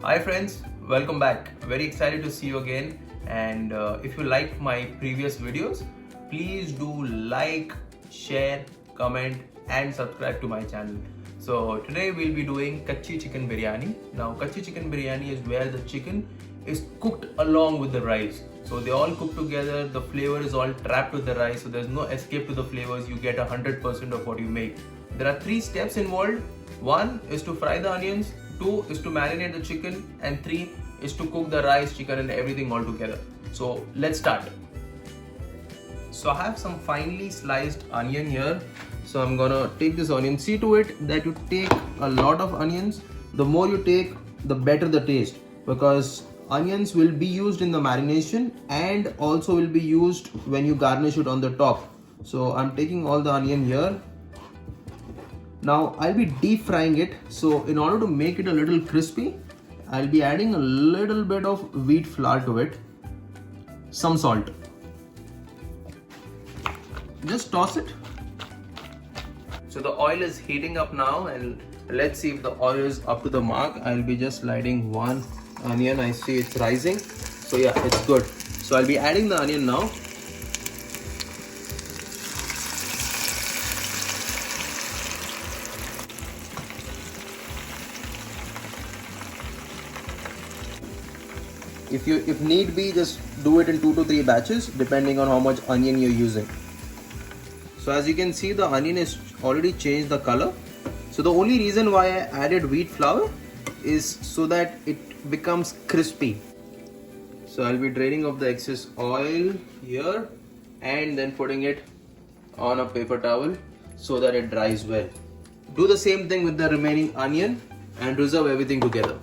Hi friends, welcome back. Very excited to see you again. And if you liked my previous videos, please do like, share, comment and subscribe to my channel. So today we'll be doing Kachi Chicken Biryani. Now Kachi Chicken Biryani is where the chicken is cooked along with the rice. So they all cook together, the flavor is all trapped with the rice, so there's no escape to the flavors, you get 100% of what you make. There are 3 steps involved. 1 is to fry the onions, 2 is to marinate the chicken, and 3 is to cook the rice, chicken and everything all together. So let's start. So I have some finely sliced onion here. So I'm gonna take this onion. See to it that you take a lot of onions. The more you take, the better the taste, because onions will be used in the marination and also will be used when you garnish it on the top. So I'm taking all the onion here. Now I'll be deep frying it. So in order to make it a little crispy, I'll be adding a little bit of wheat flour to it, some salt. Just toss it. So the oil is heating up now, and let's see if the oil is up to the mark. I'll be just sliding one onion. I see it's rising. So yeah, it's good. So I'll be adding the onion now. If need be, just do it in 2 to 3 batches depending on how much onion you're using. So as you can see, the onion is already changed the color. So the only reason why I added wheat flour is so that it becomes crispy. So I'll be draining off the excess oil here and then putting it on a paper towel so that it dries well. Do the same thing with the remaining onion and reserve everything together.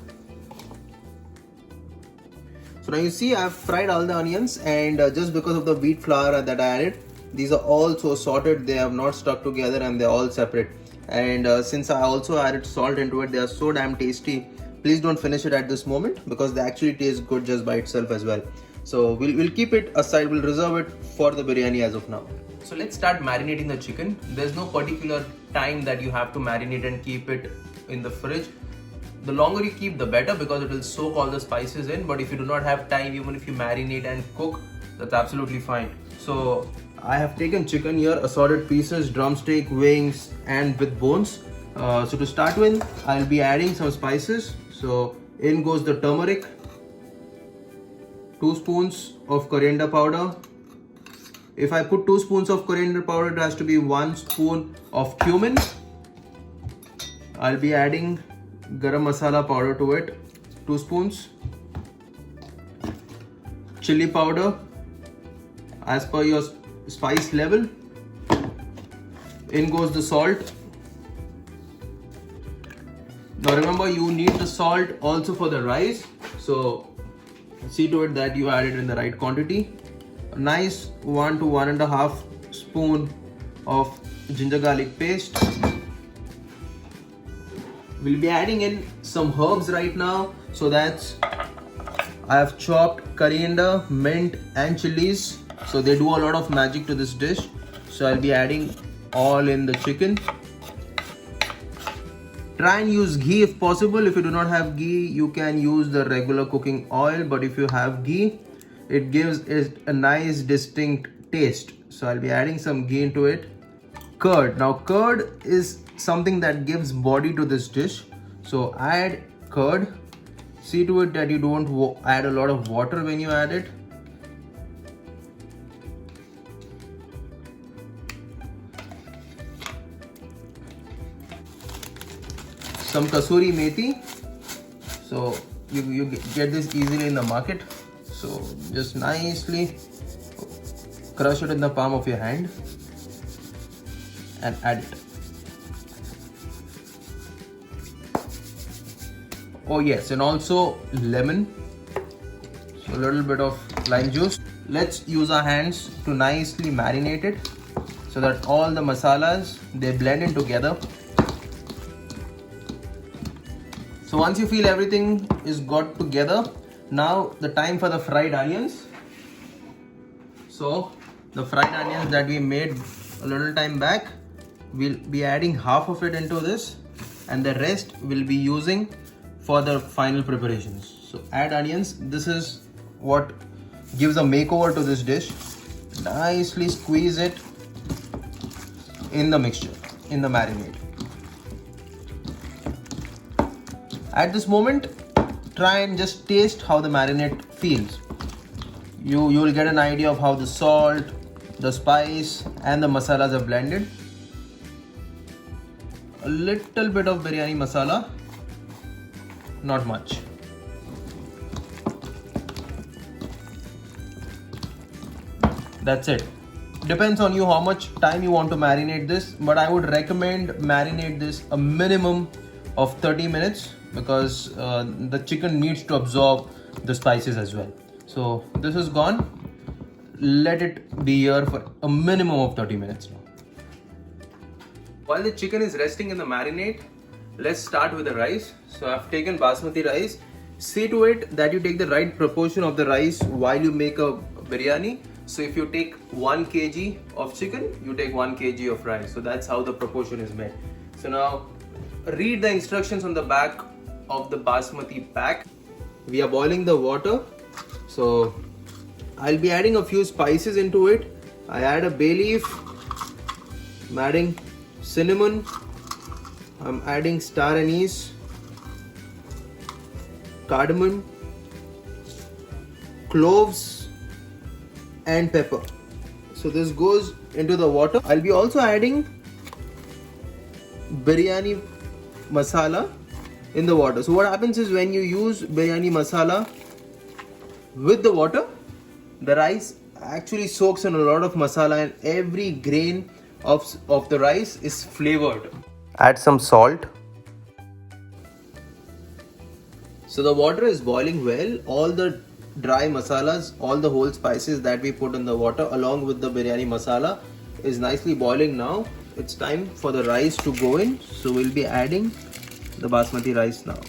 So now you see I've fried all the onions, and just because of the wheat flour that I added, these are all so sorted, they have not stuck together and they're all separate. And since I also added salt into it, they are so damn tasty. Please don't finish it at this moment because they actually taste good just by itself as well. So we'll keep it aside, we'll reserve it for the biryani as of now. So let's start marinating the chicken. There's no particular time that you have to marinate and keep it in the fridge. The longer you keep, the better, because it will soak all the spices in. But if you do not have time, even if you marinate and cook, that's absolutely fine. So I have taken chicken here, assorted pieces, drumstick, wings and with bones. So to start with, I'll be adding some spices. So in goes the turmeric, 2 spoons of coriander powder. If I put 2 spoons of coriander powder, it has to be 1 spoon of cumin. I'll be adding garam masala powder to it, 2 spoons. Chili powder as per your spice level. In goes the salt. Now remember, you need the salt also for the rice, so see to it that you add it in the right quantity. A nice 1 to 1.5 spoon of ginger garlic paste. We'll be adding in some herbs right now. So that's, I have chopped coriander, mint and chilies. So they do a lot of magic to this dish. So I'll be adding all in the chicken. Try and use ghee if possible. If you do not have ghee, you can use the regular cooking oil. But if you have ghee, it gives it a nice distinct taste. So I'll be adding some ghee into it. Curd. Now curd is something that gives body to this dish. So add curd. See to it that you don't add a lot of water when you add it. Some kasuri methi. So you get this easily in the market. So just nicely crush it in the palm of your hand and add it. Oh yes, and also lemon. So a little bit of lime juice. Let's use our hands to nicely marinate it so that all the masalas, they blend in together. So once you feel everything is got together, now the time for the fried onions. So the fried onions that we made a little time back, we'll be adding half of it into this, and the rest we'll be using for the final preparations. So add onions. This is what gives a makeover to this dish. Nicely squeeze it in the mixture, in the marinade. At this moment, try and just taste how the marinade feels. You will get an idea of how the salt, the spice and the masalas are blended. A little bit of biryani masala, not much. That's it. Depends on you how much time you want to marinate this, but I would recommend marinate this a minimum of 30 minutes because the chicken needs to absorb the spices as well. So this is gone. Let it be here for a minimum of 30 minutes now. While the chicken is resting in the marinade, let's start with the rice. So I've taken basmati rice. See to it that you take the right proportion of the rice while you make a biryani. So if you take 1 kg of chicken, you take 1 kg of rice. So that's how the proportion is made. So now read the instructions on the back of the basmati pack. We are boiling the water. So I'll be adding a few spices into it. I add a bay leaf. I'm adding cinnamon. I'm adding star anise, cardamom, cloves and pepper. So this goes into the water. I'll be also adding biryani masala in the water. So what happens is when you use biryani masala with the water, the rice actually soaks in a lot of masala and every grain of the rice is flavored. Add some salt. So the water is boiling well. All the dry masalas, all the whole spices that we put in the water along with the biryani masala is nicely boiling now. It's time for the rice to go in. So we'll be adding the basmati rice now.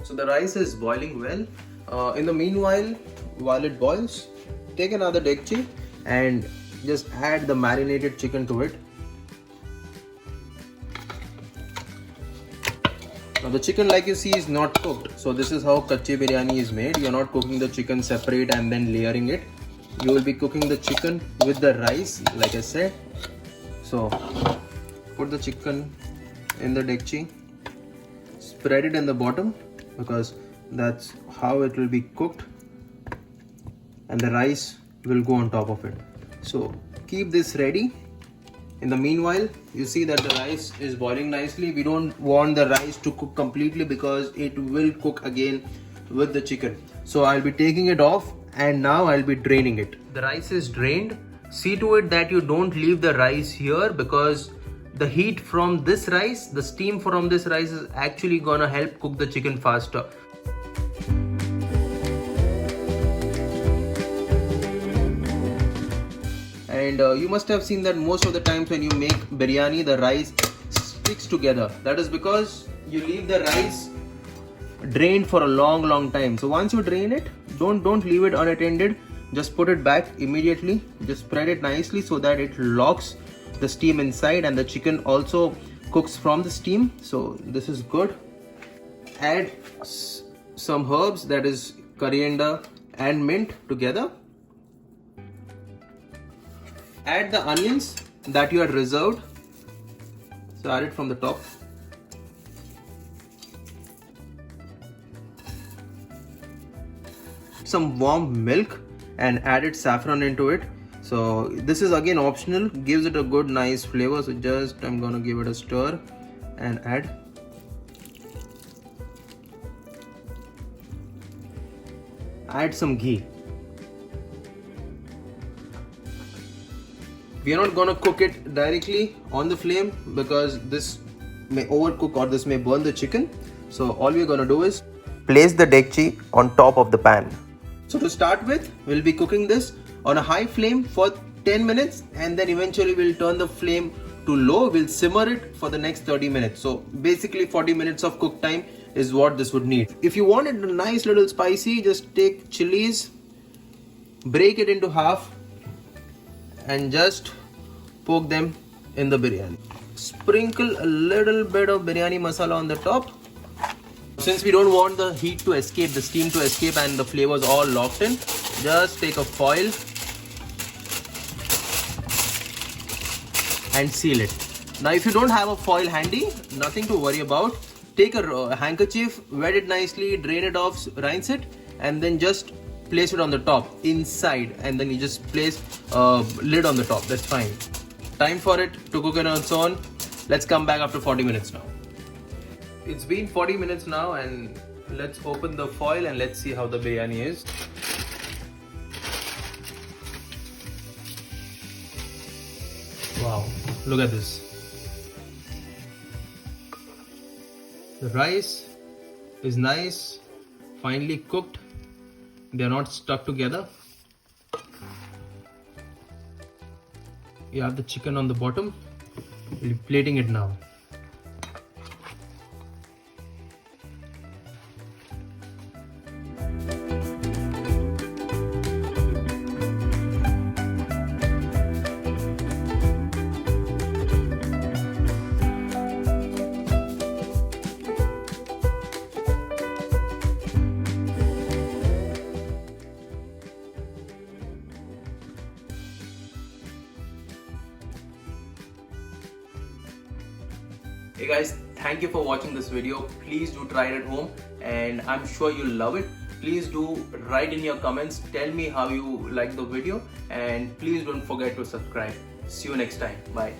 So the rice is boiling well. In the meanwhile, while it boils, take another dekchi and just add the marinated chicken to it. Now the chicken, like you see, is not cooked. So this is how kachi biryani is made. You're not cooking the chicken separate and then layering it. You will be cooking the chicken with the rice, like I said. So put the chicken in the dekchi. Spread it in the bottom because that's how it will be cooked. And the rice will go on top of it. So keep this ready. In the meanwhile, you see that the rice is boiling nicely. We don't want the rice to cook completely because it will cook again with the chicken. So I'll be taking it off and now I'll be draining it. The rice is drained. See to it that you don't leave the rice here because the heat from this rice, the steam from this rice is actually gonna help cook the chicken faster. And you must have seen that most of the times when you make biryani, the rice sticks together. That is because you leave the rice drained for a long time. So once you drain it, don't leave it unattended. Just put it back immediately. Just spread it nicely so that it locks the steam inside and the chicken also cooks from the steam. So this is good. Add some herbs, that is coriander and mint together. Add the onions that you had reserved. So add it from the top. Some warm milk and added saffron into it. So this is again optional, gives it a good nice flavor. So just I'm gonna give it a stir and add some ghee. We are not gonna cook it directly on the flame because this may overcook or this may burn the chicken. So all we're gonna do is place the dekchi on top of the pan. So to start with, we'll be cooking this on a high flame for 10 minutes and then eventually we'll turn the flame to low. We'll simmer it for the next 30 minutes. So basically 40 minutes of cook time is what this would need. If you want it a nice little spicy, just take chilies, break it into half and just poke them in the biryani. sprinkle a little bit of biryani masala on the top. Since we don't want the heat to escape, the steam to escape and the flavors all locked in, just take a foil and seal it. Now if you don't have a foil handy, nothing to worry about. Take a handkerchief, wet it nicely, drain it off, rinse it, and then just place it on the top, inside, and then you just place a lid on the top. That's fine. Time for it to cook on its own. Let's come back after 40 minutes now. It's been 40 minutes now, and let's open the foil and let's see how the biryani is. Wow, look at this. The rice is nice, finely cooked. They are not stuck together. You have the chicken on the bottom. We'll be plating it now. Hey guys, thank you for watching this video. Please do try it at home and I'm sure you'll love it. Please do write in your comments, tell me how you like the video, and please don't forget to subscribe. See you next time. Bye.